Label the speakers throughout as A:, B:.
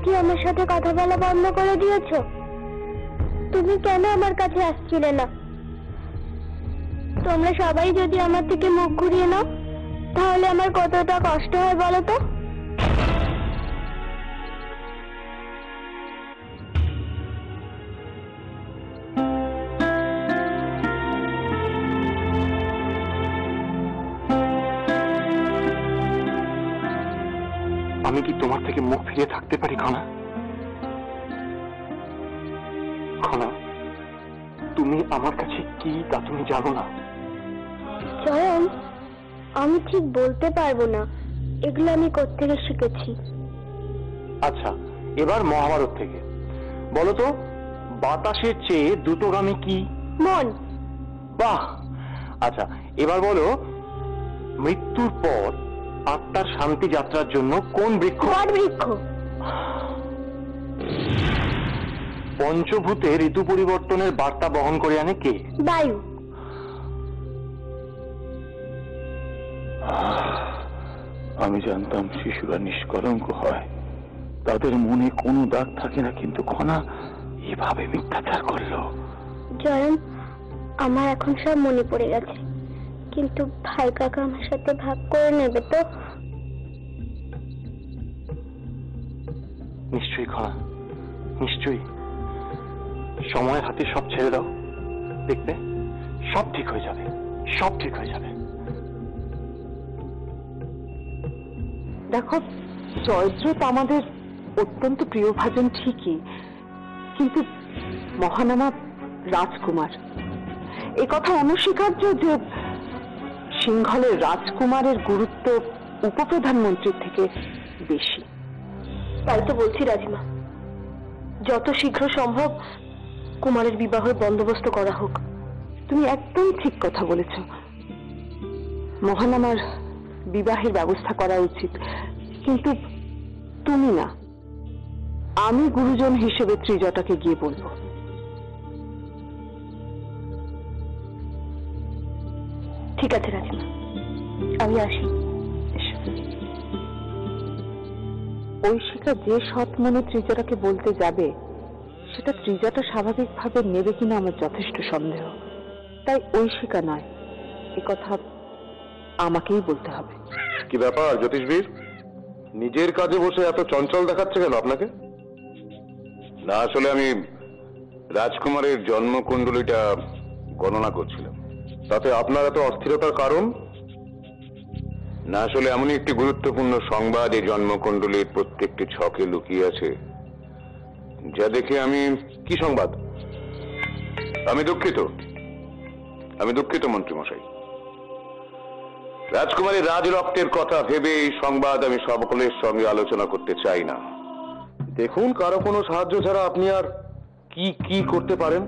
A: কি আমার সাথে কথা বলা বন্ধ করে দিয়েছো? তুমি কেন আমার কাছে আসছিলে না? তোমরা সবাই যদি আমার থেকে মুখ ঘুরিয়ে নাও তাহলে আমার কতটা কষ্ট হয় বলো তো?
B: আমি কি তোমার থেকে মুখ ফিরিয়ে থাকতে পারি খনা? খনা, তুমি আমার কাছে কি তা তুমি জানো না।
A: জয়ন, আমি ঠিক বলতে পারবো না, এগুলো আমি কোত্থেকে শিখেছি।
B: আচ্ছা, এবার মহাভারত থেকে বলো তো, বাতাসের চেয়ে দ্রুতগামী কি?
A: মন।
B: বাহ! আচ্ছা, এবার বলো, মৃত্যুর পর আত্মার শান্তি যাত্রার জন্য কোন বৃক্ষ?
A: বটবৃক্ষ।
B: পঞ্চভূতে ঋতু পরিবর্তনের বার্তা বহন করে আনে কে?
A: বায়ু।
C: আমি জানতাম শিশুরা নিষ্কলঙ্ক হয়, তাদের মনে কোনো দাগ থাকে না, কিন্তু খনা এভাবে মিথ্যাচার করলো।
A: জয়ন, আমার এখন সব মনে পড়ে গেছে, কিন্তু ভাই কাকা আমার সাথে ভাগ করে নেবে তো?
B: নিশ্চয়ই খনা, নিশ্চয়ই। সময়ের হাতে সব ছেড়ে দাও, দেখবে সব ঠিক হয়ে যাবে, সব ঠিক হয়ে যাবে।
D: দেখো, জয়দ্রথ আমাদের অত্যন্ত প্রিয়ভাজন ঠিকই, কিন্তু মহানামা রাজকুমার, এ কথা অনস্বীকার্য যে সিংহলের রাজকুমারের গুরুত্ব উপপ্রধানমন্ত্রীর থেকে বেশি।
A: তাই তো বলছি রাজিমা, যত শীঘ্র সম্ভব কুমারের বিবাহের বন্দোবস্ত করা হোক।
D: তুমি একদম ঠিক কথা বলেছ, মহানামার বিবাহের ব্যবস্থা করা উচিত, কিন্তু তুমি না, আমি গুরুজন হিসেবে ত্রিজটাকে গিয়ে বলবো।
A: ঠিক আছে রাজিমা, আমি আসি।
D: ঐশিকা যে সৎ মনে ত্রিজটাকে বলতে যাবে, সেটা ত্রিজটা স্বাভাবিকভাবে নেবে কিনা আমার যথেষ্ট সন্দেহ। তাই ঐশিকা নয়, এ কথা আমাকেই বলতে হবে।
C: কি ব্যাপার জ্যোতিষবীর, নিজের কাজে বসে এত চঞ্চল দেখাচ্ছে কেন আপনাকে? না, আসলে আমি রাজকুমারের জন্মকুণ্ডলীটা গণনা করছিলাম। তাতে আপনার এত অস্থিরতার কারণ? না, আসলে এমনই একটি গুরুত্বপূর্ণ সংবাদ এই জন্মকুণ্ডলীর প্রত্যেকটি ছকে লুকিয়ে আছে, যা দেখে আমি... কি সংবাদ? আমি দুঃখিত মন্ত্রীমশাই। রাজকুমারী রাজরক্তের কথা ভেবে এই সংবাদ আমি সকলের সঙ্গে আলোচনা করতে চাই না। দেখুন, কারো কোনো সাহায্য ছাড়া আপনি আর কি কি করতে পারেন?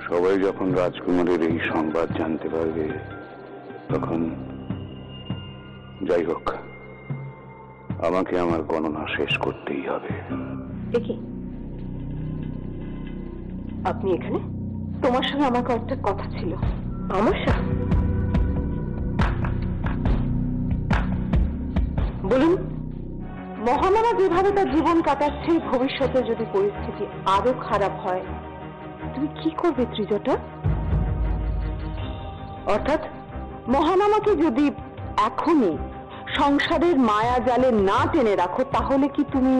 C: সবাই যখন রাজকুমারের এই সংবাদ জানতে পারবে, তখন যাই হোক, আমাকে আমার গণনা শেষ করতেই হবে।
D: দেখি, আপনি এখানে? তোমার সঙ্গে আমার কয়েকটা কথা ছিল।
A: আমার সাথে?
D: বলুন, মহানামা যেভাবে তার জীবন কাটাচ্ছে, ভবিষ্যতে যদি পরিস্থিতি আরো খারাপ হয়, তুমি কি করবে ত্রিজটা? অর্থাৎ মহানামাকে যদি এখনই সংসারের মায়া জালে না টেনে রাখো, তাহলে কি তুমি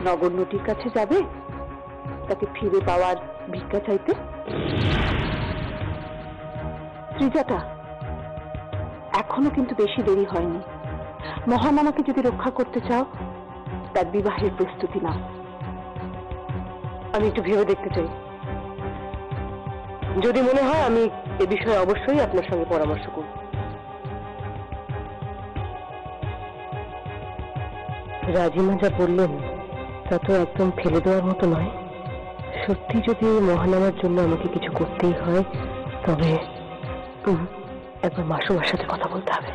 D: নগণ্যটির কাছে যাবে তাকে ফিরে পাওয়ার ভিক্ষা চাইতে? ত্রিজটা, এখনো কিন্তু বেশি দেরি হয়নি। মহানামাকে যদি রক্ষা করতে চাও, তার বিবাহের প্রস্তুতি নাও।
A: আমি একটু ভেবে দেখতে চাই, যদি মনে হয় আমি এ বিষয়ে অবশ্যই আপনার সঙ্গে পরামর্শ করব। রাজিমা যা বললেন তা তো একদম ফেলে দেওয়ার মতো নয়। সত্যি যদি মহানামার জন্য আমাকে কিছু করতেই হয়, তবে একবার মাসুমার সাথে কথা বলতে হবে।